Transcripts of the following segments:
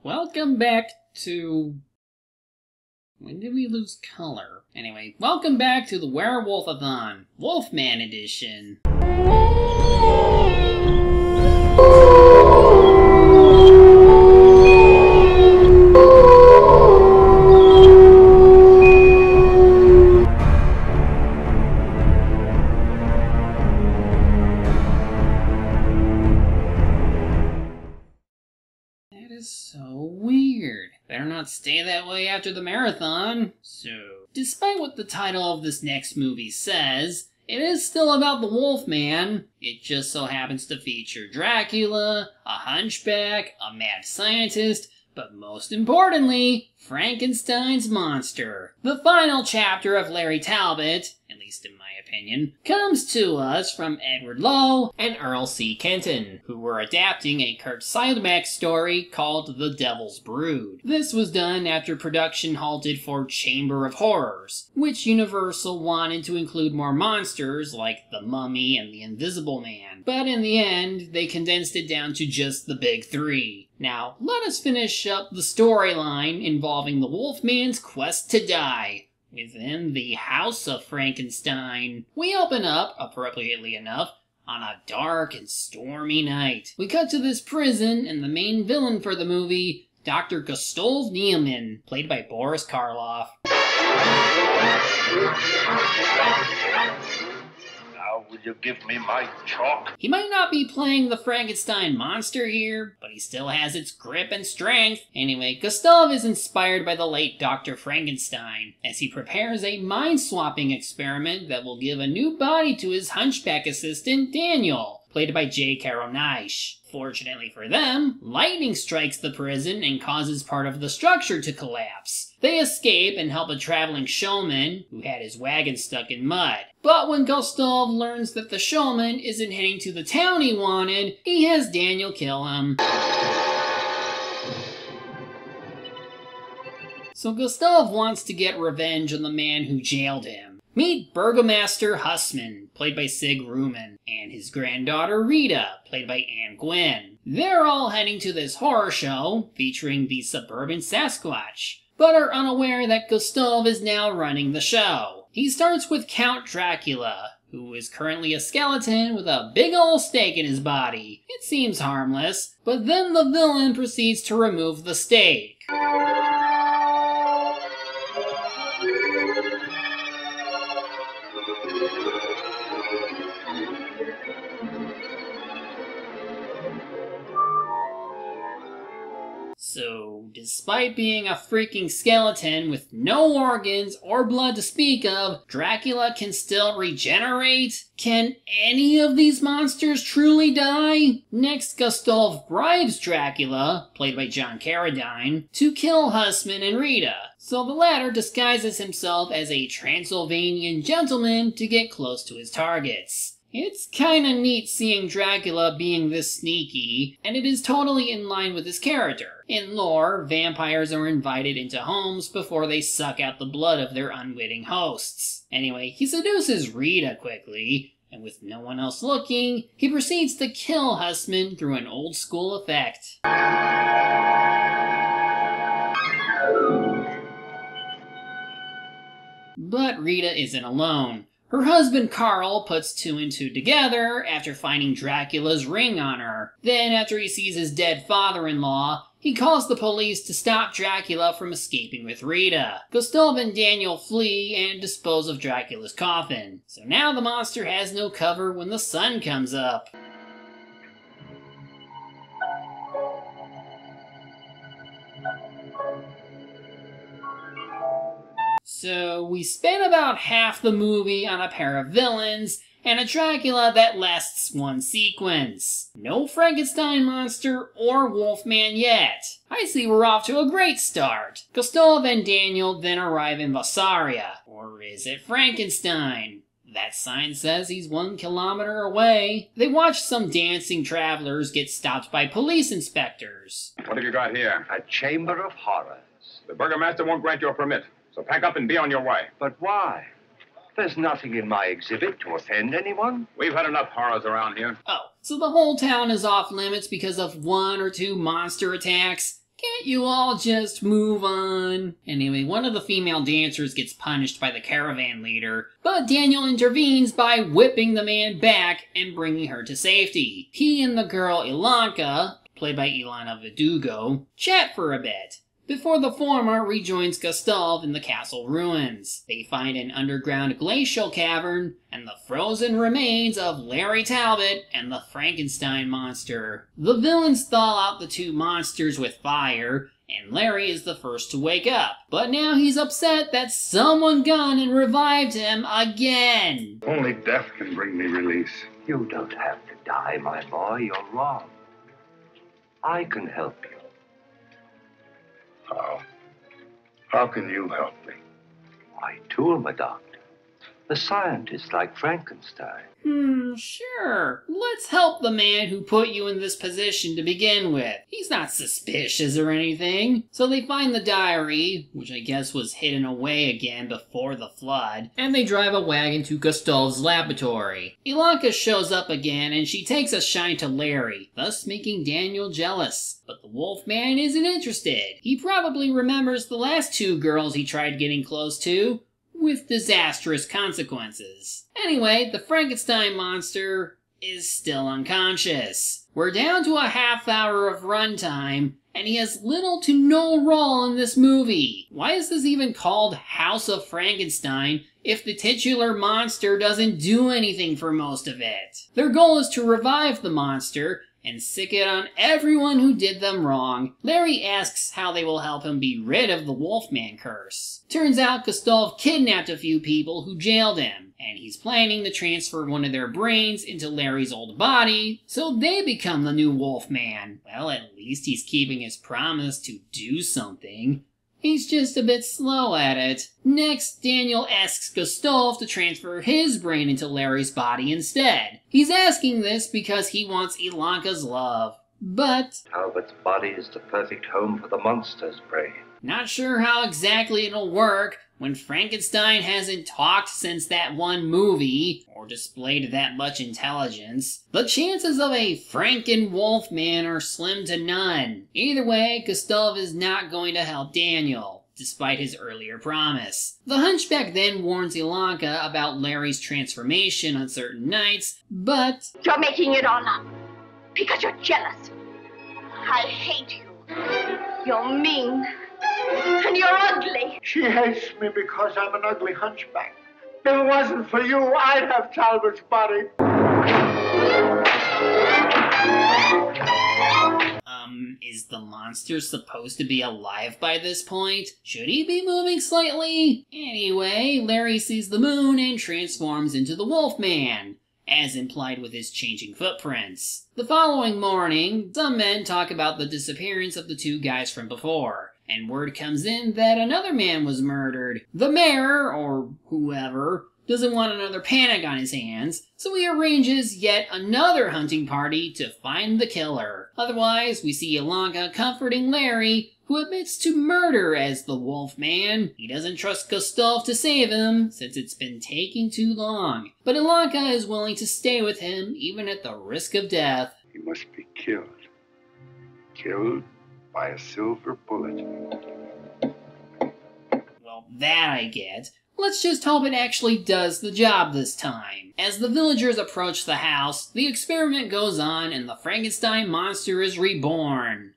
Welcome back to... When did we lose color? Anyway, welcome back to the Werewolf-athon, Wolfman Edition. That is so weird. Better not stay that way after the marathon. So, despite what the title of this next movie says, it is still about the Wolfman. It just so happens to feature Dracula, a hunchback, a mad scientist, but most importantly, Frankenstein's monster. The final chapter of Larry Talbot, at least in my opinion, comes to us from Edward Lowe and Earl C. Kenton, who were adapting a Kurt Siodmak story called The Devil's Brood. This was done after production halted for Chamber of Horrors, which Universal wanted to include more monsters like the Mummy and the Invisible Man, but in the end, they condensed it down to just the big three. Now, let us finish up the storyline involving the Wolfman's quest to die. Within the House of Frankenstein, we open up, appropriately enough, on a dark and stormy night. We cut to this prison, and the main villain for the movie, Dr. Gustav Niemann, played by Boris Karloff. Now, will you give me my chalk? He might not be playing the Frankenstein monster here, but he still has its grip and strength. Anyway, Gustav is inspired by the late Dr. Frankenstein, as he prepares a mind-swapping experiment that will give a new body to his hunchback assistant, Daniel, played by J. Carrol Naish. Fortunately for them, lightning strikes the prison and causes part of the structure to collapse. They escape and help a traveling showman, who had his wagon stuck in mud. But when Gustav learns that the showman isn't heading to the town he wanted, he has Daniel kill him. So Gustav wants to get revenge on the man who jailed him. Meet Burgomaster Hussman, played by Sig Ruman, and his granddaughter Rita, played by Anne Gwynn. They're all heading to this horror show featuring the suburban Sasquatch, but are unaware that Gustav is now running the show. He starts with Count Dracula, who is currently a skeleton with a big ol' stake in his body. It seems harmless, but then the villain proceeds to remove the stake. So, despite being a freaking skeleton with no organs or blood to speak of, Dracula can still regenerate? Can any of these monsters truly die? Next, Gustav bribes Dracula, played by John Carradine, to kill Hussman and Rita, so the latter disguises himself as a Transylvanian gentleman to get close to his targets. It's kinda neat seeing Dracula being this sneaky, and it is totally in line with his character. In lore, vampires are invited into homes before they suck out the blood of their unwitting hosts. Anyway, he seduces Rita quickly, and with no one else looking, he proceeds to kill Hussman through an old school effect. But Rita isn't alone. Her husband Carl puts two and two together after finding Dracula's ring on her. Then, after he sees his dead father-in-law, he calls the police to stop Dracula from escaping with Rita. Gustav and Daniel flee and dispose of Dracula's coffin. So now the monster has no cover when the sun comes up. So we spent about half the movie on a pair of villains, and a Dracula that lasts one sequence. No Frankenstein monster or Wolfman yet. I see we're off to a great start. Gustav and Daniel then arrive in Vassaria. Or is it Frankenstein? That sign says he's 1 kilometer away. They watch some dancing travelers get stopped by police inspectors. What have you got here? A chamber of horrors. The burgomaster won't grant you a permit, so pack up and be on your way. But why? There's nothing in my exhibit to offend anyone. We've had enough horrors around here. Oh, so the whole town is off limits because of 1 or 2 monster attacks? Can't you all just move on? Anyway, one of the female dancers gets punished by the caravan leader, but Daniel intervenes by whipping the man back and bringing her to safety. He and the girl Ilanka, played by Ilana Vidugo, chat for a bit, before the former rejoins Gustav in the castle ruins. They find an underground glacial cavern and the frozen remains of Larry Talbot and the Frankenstein monster. The villains thaw out the two monsters with fire, and Larry is the first to wake up. But now he's upset that someone gone and revived him again. Only death can bring me release. You don't have to die, my boy. You're wrong. I can help you. How? How can you help me? I, too, am a doctor. A scientist like Frankenstein. Sure. Let's help the man who put you in this position to begin with. He's not suspicious or anything. So they find the diary, which I guess was hidden away again before the flood, and they drive a wagon to Gustav's laboratory. Ilanka shows up again and she takes a shine to Larry, thus making Daniel jealous. But the Wolfman isn't interested. He probably remembers the last two girls he tried getting close to, with disastrous consequences. Anyway, the Frankenstein monster is still unconscious. We're down to a half hour of runtime, and he has little to no role in this movie. Why is this even called House of Frankenstein if the titular monster doesn't do anything for most of it? Their goal is to revive the monster and sick it on everyone who did them wrong. Larry asks how they will help him be rid of the Wolfman curse. Turns out Gustav kidnapped a few people who jailed him, and he's planning to transfer one of their brains into Larry's old body, so they become the new Wolfman. Well, at least he's keeping his promise to do something. He's just a bit slow at it. Next, Daniel asks Gustav to transfer his brain into Larry's body instead. He's asking this because he wants Ilanka's love. But Talbot's body is the perfect home for the monster's brain. Not sure how exactly it'll work when Frankenstein hasn't talked since that one movie, or displayed that much intelligence. The chances of a Franken-Wolfman are slim to none. Either way, Gustav is not going to help Daniel, despite his earlier promise. The Hunchback then warns Ilanka about Larry's transformation on certain nights, but You're making it all up because you're jealous. I hate you. You're mean. And you're ugly. She hates me because I'm an ugly hunchback. If it wasn't for you, I'd have Talbot's body. Is the monster supposed to be alive by this point? Should he be moving slightly? Anyway, Larry sees the moon and transforms into the Wolfman, as implied with his changing footprints. The following morning, some men talk about the disappearance of the two guys from before, and word comes in that another man was murdered. The mayor, or whoever, doesn't want another panic on his hands, so he arranges yet another hunting party to find the killer. Otherwise, we see Ilanka comforting Larry, who admits to murder as the Wolfman. He doesn't trust Gustav to save him, since it's been taking too long. But Ilanka is willing to stay with him, even at the risk of death. He must be killed. Killed by a silver bullet. Well, that I get. Let's just hope it actually does the job this time. As the villagers approach the house, the experiment goes on and the Frankenstein monster is reborn.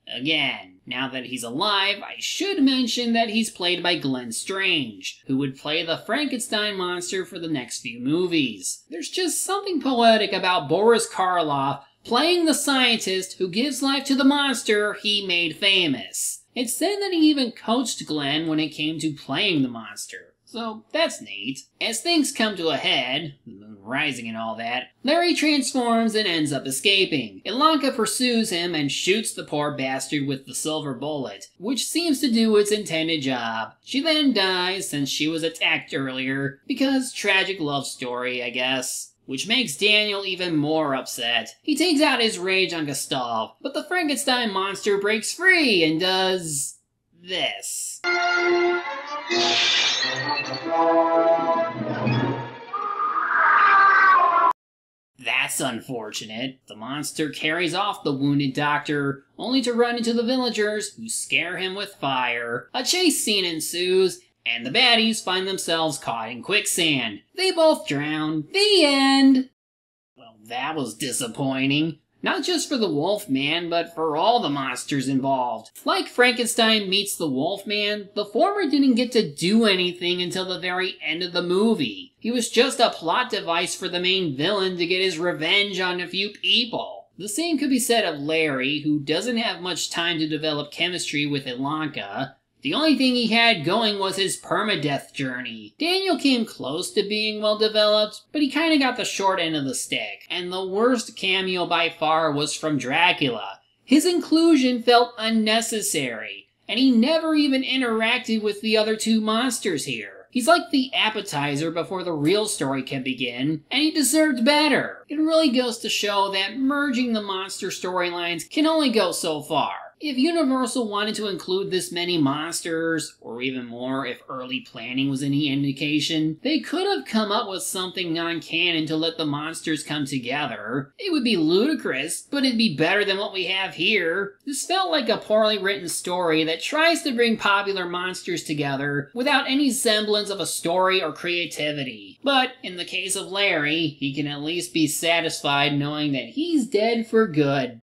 Again, now that he's alive, I should mention that he's played by Glenn Strange, who would play the Frankenstein monster for the next few movies. There's just something poetic about Boris Karloff playing the scientist who gives life to the monster he made famous. It's said that he even coached Glenn when it came to playing the monster. So that's neat. As things come to a head, the moon rising and all that, Larry transforms and ends up escaping. Ilanka pursues him and shoots the poor bastard with the silver bullet, which seems to do its intended job. She then dies since she was attacked earlier, because tragic love story, I guess. Which makes Daniel even more upset. He takes out his rage on Gustav, but the Frankenstein monster breaks free and does this. That's unfortunate. The monster carries off the wounded doctor, only to run into the villagers, who scare him with fire. A chase scene ensues, and the baddies find themselves caught in quicksand. They both drown. The end! Well, that was disappointing. Not just for the Wolfman, but for all the monsters involved. Like Frankenstein meets the Wolfman, the former didn't get to do anything until the very end of the movie. He was just a plot device for the main villain to get his revenge on a few people. The same could be said of Larry, who doesn't have much time to develop chemistry with Ilanka. The only thing he had going was his permadeath journey. Daniel came close to being well developed, but he kinda got the short end of the stick. And the worst cameo by far was from Dracula. His inclusion felt unnecessary, and he never even interacted with the other two monsters here. He's like the appetizer before the real story can begin, and he deserved better. It really goes to show that merging the monster storylines can only go so far. If Universal wanted to include this many monsters, or even more if early planning was any indication, they could have come up with something non-canon to let the monsters come together. It would be ludicrous, but it'd be better than what we have here. This felt like a poorly written story that tries to bring popular monsters together without any semblance of a story or creativity. But in the case of Larry, he can at least be satisfied knowing that he's dead for good.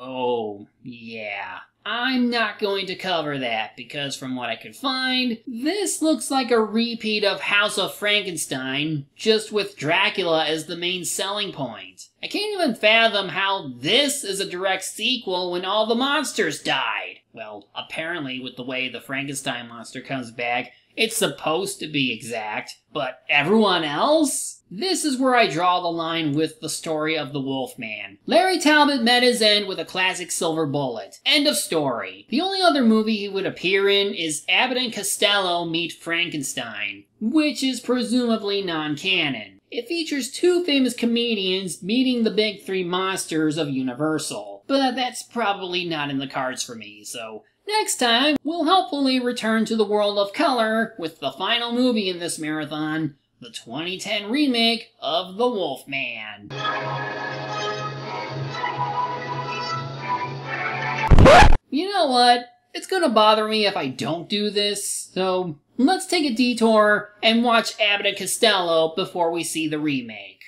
Oh, yeah. I'm not going to cover that because from what I could find, this looks like a repeat of House of Frankenstein, just with Dracula as the main selling point. I can't even fathom how this is a direct sequel when all the monsters died. Well, apparently with the way the Frankenstein monster comes back, it's supposed to be exact, but everyone else? This is where I draw the line with the story of the Wolfman. Larry Talbot met his end with a classic silver bullet. End of story. The only other movie he would appear in is Abbott and Costello Meet Frankenstein, which is presumably non-canon. It features two famous comedians meeting the big three monsters of Universal, but that's probably not in the cards for me, so next time, we'll hopefully return to the world of color with the final movie in this marathon, the 2010 remake of The Wolfman. You know what? It's gonna bother me if I don't do this, so let's take a detour and watch Abbott and Costello before we see the remake.